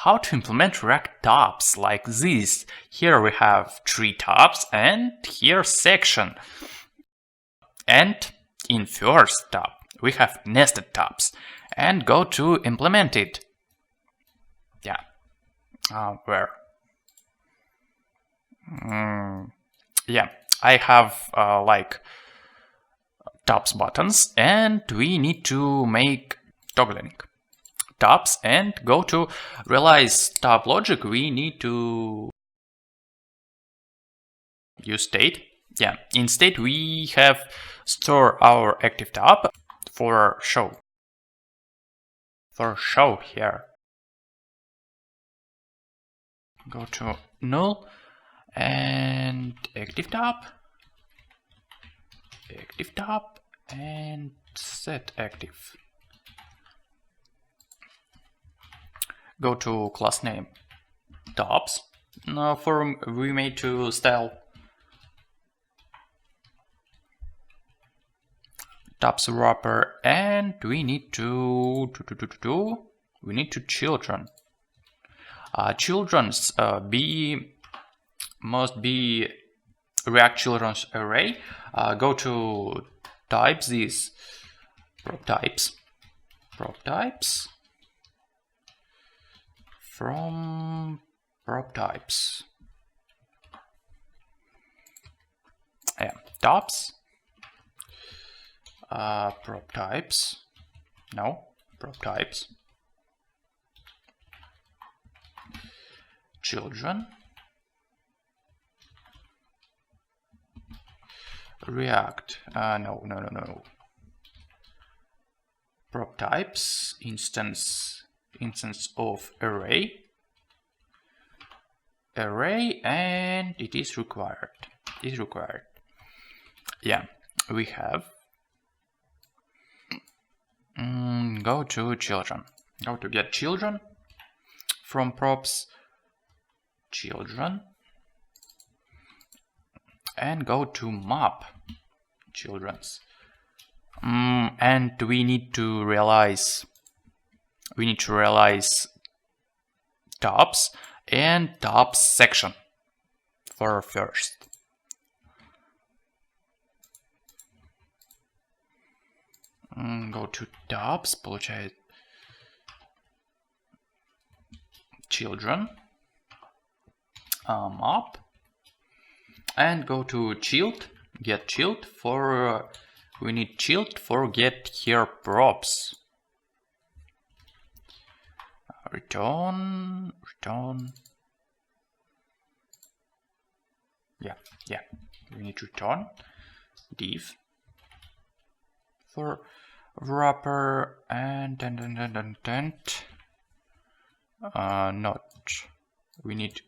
how to implement React tabs like this. Here we have 3 tabs and here section. And in first tab we have nested tabs and go to implement it. Yeah. Where? Yeah, I have like tabs buttons and we need to make toggling tabs and go to realize tab logic. We need to use state. Yeah, in state we have store our active tab for show. For show here. Go to null and active tab and set active. Go to class name tabs. Now we made to style tabs wrapper and we need to children. Children's must be React children's array. Go to types, these prop types from prop types. Yeah, tabs. Prop types. No, prop types. Children. React. No. Prop types. Instance of array. And it is required. Yeah, we have. Go to children. Go to get children from props children and go to map children's. And we need to realize tabs and tabs section for first. Go to tabs, получает children, map, and go to child, get child for we need child for get here props. Return. Yeah. We need to return div for wrapper and not. We need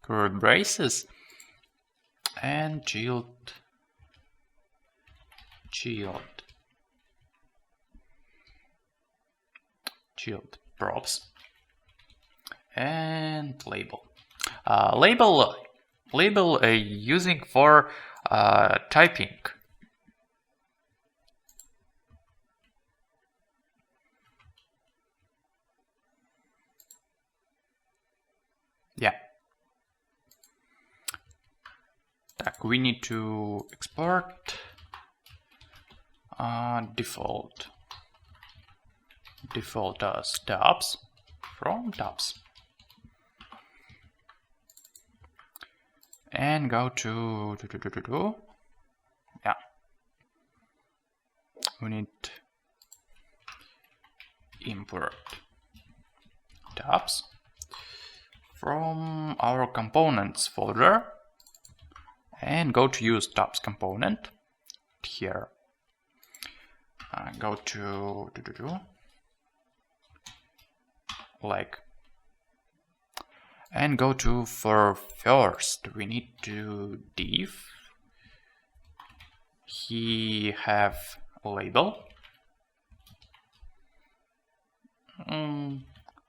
curly braces and child props and label. Label using for typing. Yeah. We need to export default as tabs from tabs and go to yeah. We need import tabs from our components folder and go to use tabs component here. Go to like and go to for first we need to div. He have label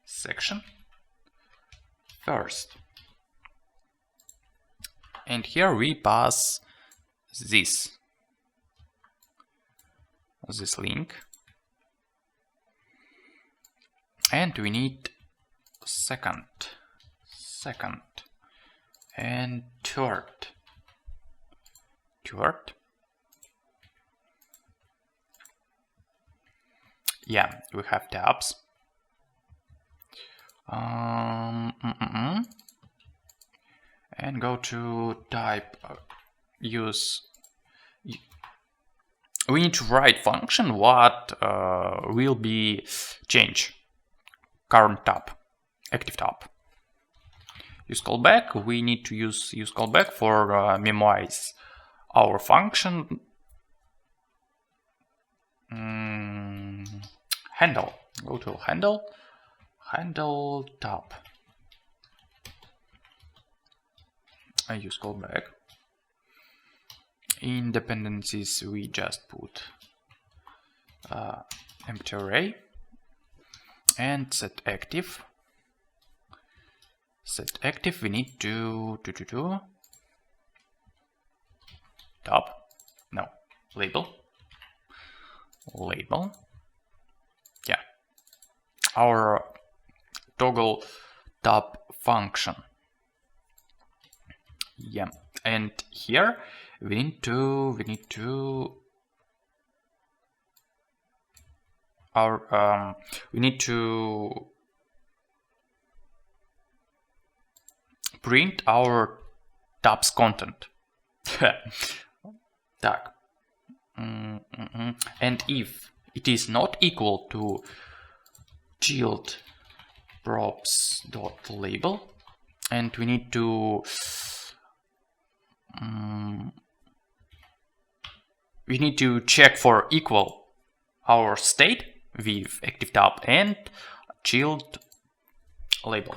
section first, and here we pass this link, and we need second, and third. Yeah, we have tabs. And go to type, use. We need to write function what will be change current tab, active tab. Use callback. We need to use callback for memorize our function. Handle. Go to handle tab. I use callback. In dependencies, we just put empty array and set active. We need to tab. No, label. Yeah, our toggle tab function. Yeah, and here we need to print our tab's content. Tag. And if it is not equal to child props.label, and we need to check for equal our state with active tab and child label.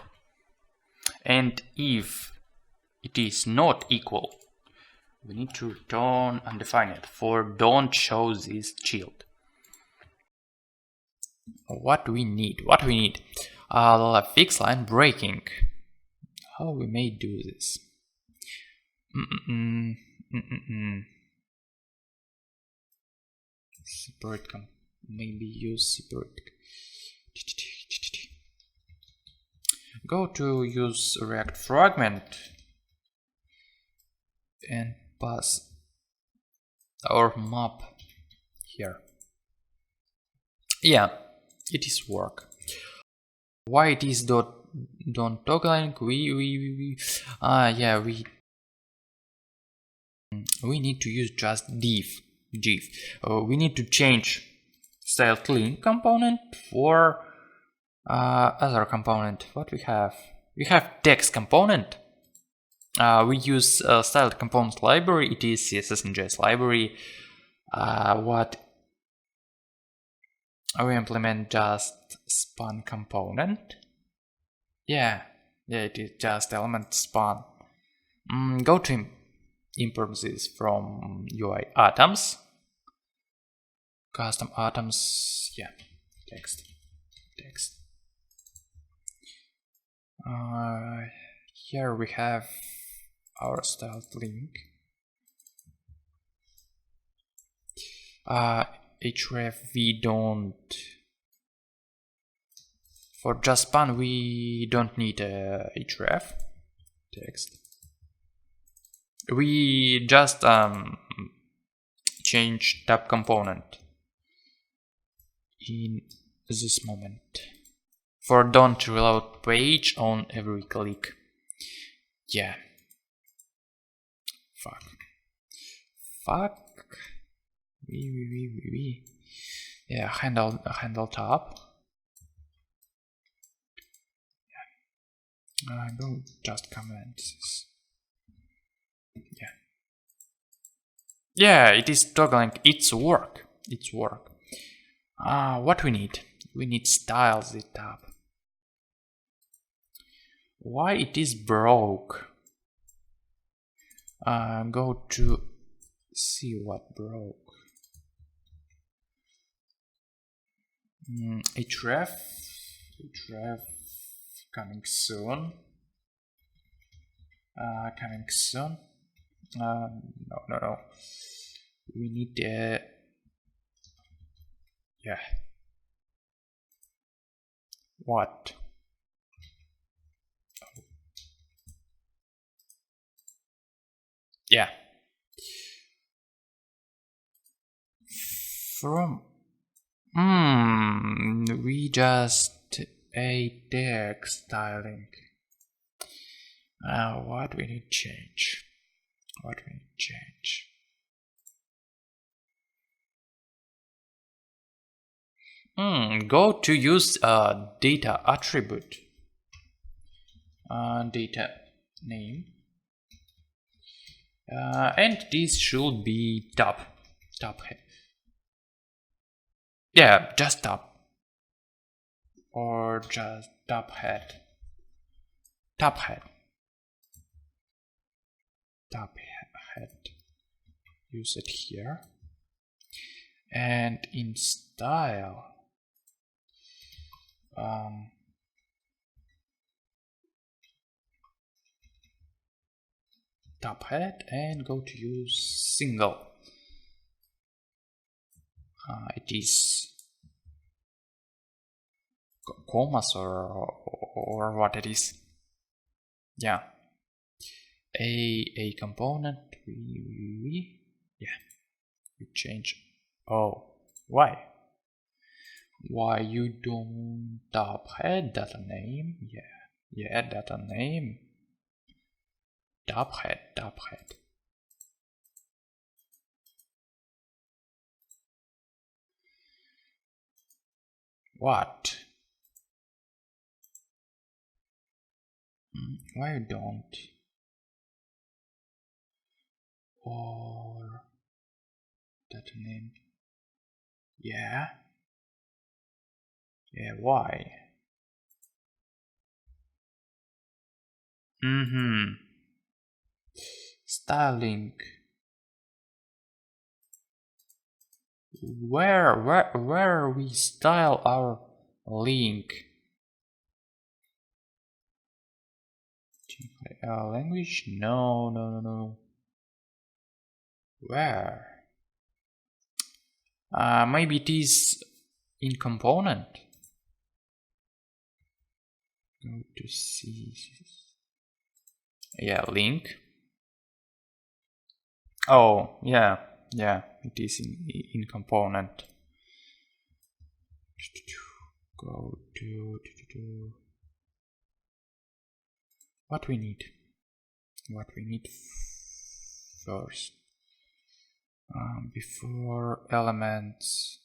And if it is not equal, we need to return undefined for don't show this child. What we need? Fix line breaking. How we may do this? Separate maybe use separate. Go to use React fragment and pass our map here. Yeah, it is work. Why it is don't toggling? We need to use just div. We need to change styled link component for other component. What we have? We have text component. We use styled component library. It is CSS and JS library. What we implement just span component. Yeah, it is just element span. Go to import this from UI atoms, custom atoms. Yeah, text. Here we have our styled link. Href we don't. For just span we don't need href text. We just change tab component in this moment. For don't reload page on every click. Yeah. Fuck. Yeah, handle tab. Yeah. Don't just comment this. Yeah. Yeah, it is toggling. It's work. What we need? We need styles the tab. Why it is broke? Go to see what broke. Href coming soon. No. We need yeah. What? Yeah. From we just ate text styling. What we need change? What we need change? Go to use data attribute. Data name. And this should be top head. Yeah, just top. Or just top head. Top head. Top head. Use it here. And in style, top head, and go to use single. It is commas or what it is. Yeah. A component. Yeah. We change. Oh, why? Why you don't top head data name? Yeah, data name. Top head. What? Why you don't? Or data name? Yeah, why? Styling. Where we style our link? Language? No. Where? Maybe it is in component. Go to see. Yeah, link. Oh, yeah, it is in component. Go to what we need first. Before elements.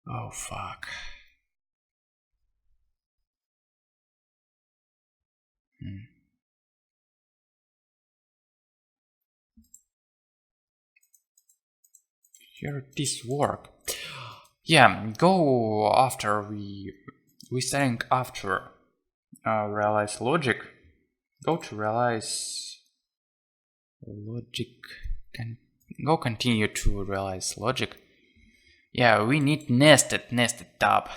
Oh fuck. Here this work. Yeah, go after we think after realize logic. Go to realize logic. Go continue to realize logic. Yeah, we need nested tab.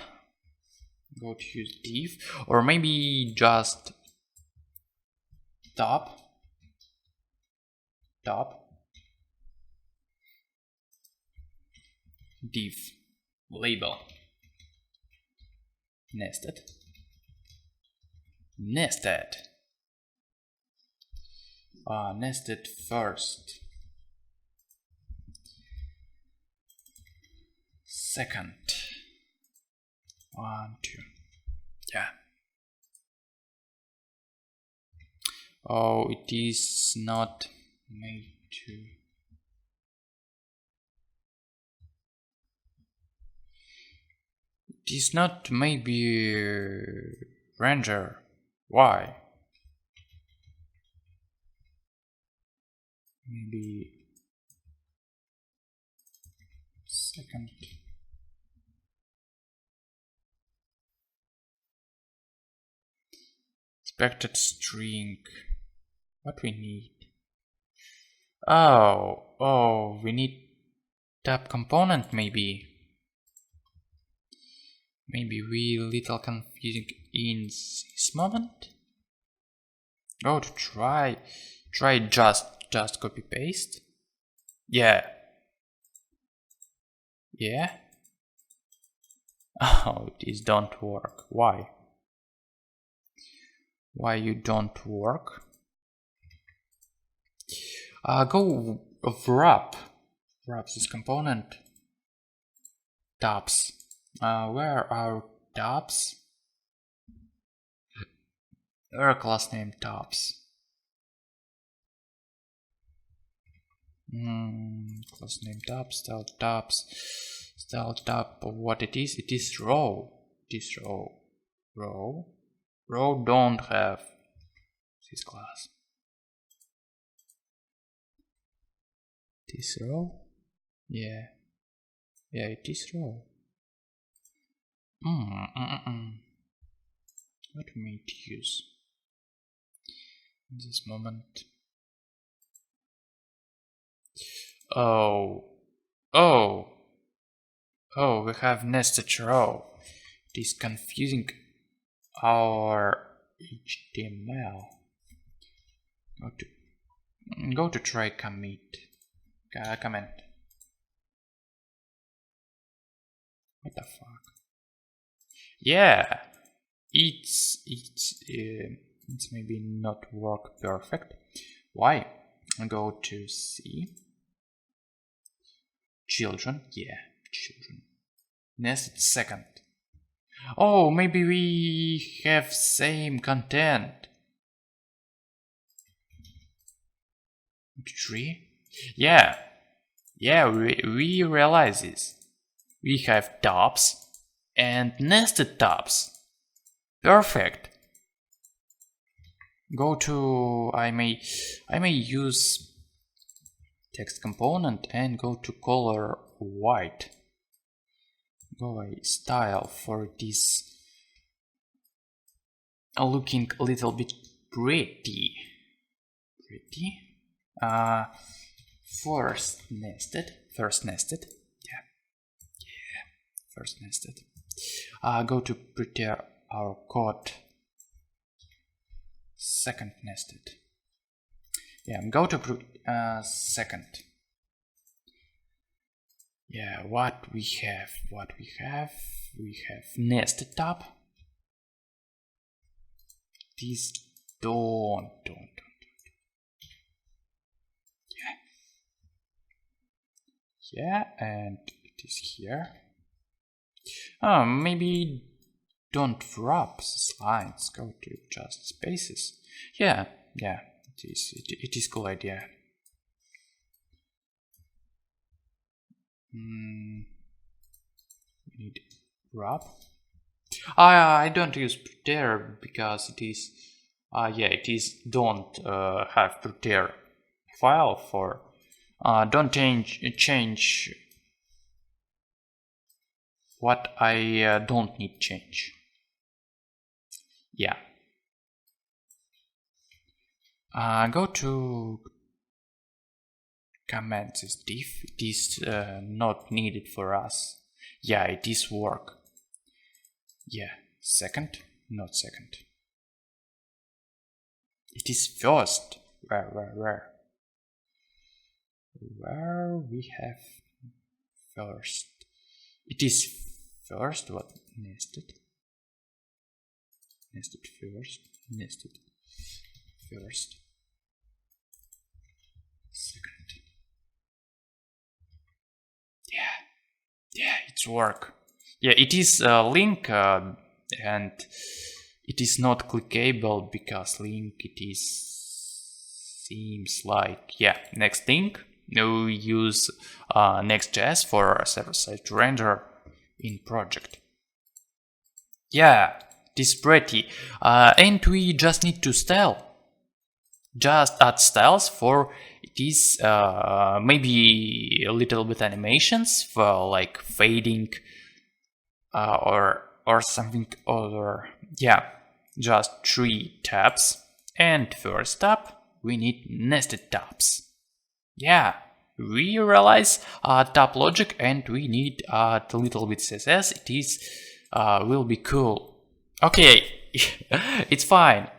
Go to use div, or maybe just top div label nested first, second, 1, 2, yeah. Oh, it is not made to. It is not maybe render. Why? Maybe second. Expected string. What we need? Oh, we need tab component maybe. Maybe we little confusing in this moment. Go to try just copy paste. Yeah. Oh, this don't work. Why you don't work? Go wrap this component. Tops. Where are tops? Where class name tops? Class name tops, style tops, style top. What it is? It is row. It is row. Row don't have this class. This row? Yeah, it is row. What we need to use in this moment? Oh, we have nested row. It is confusing our HTML. Go to try commit. Comment. What the fuck? Yeah, it's maybe not work perfect. Why? Go to C. Children. Yeah, children. Nested second. Oh, maybe we have same content. Tree? Yeah, we realize this. We have tops and nested tops. Perfect. Go to I may use text component and go to color white. Go a style for this looking a little bit pretty. First nested. Yeah, first nested. Go to prepare our code. Second nested. Yeah, go to second. Yeah, what we have? We have nested top. This don't. Yeah, and it is here. Maybe don't wrap these lines. Go to just spaces. Yeah, it is cool idea. We need wrap. I don't use preter because it is don't have preter file for don't change what I don't need change. Yeah. Go to comment this div. It is not needed for us. Yeah, it is work. Yeah, second, not second. It is first. Where? Where we have first. It is first. What? Nested first, second. Yeah, it's work. Yeah, it is a link and it is not clickable because link it is seems like next link. We use Next.js for server-side render in project. Yeah, it is pretty. And we just need to style. Just add styles for it is maybe a little bit animations for like fading or something other. Yeah, just 3 tabs. And first tab, we need nested tabs. Yeah, we realize tab logic and we need a little bit CSS. It is will be cool. Okay, it's fine.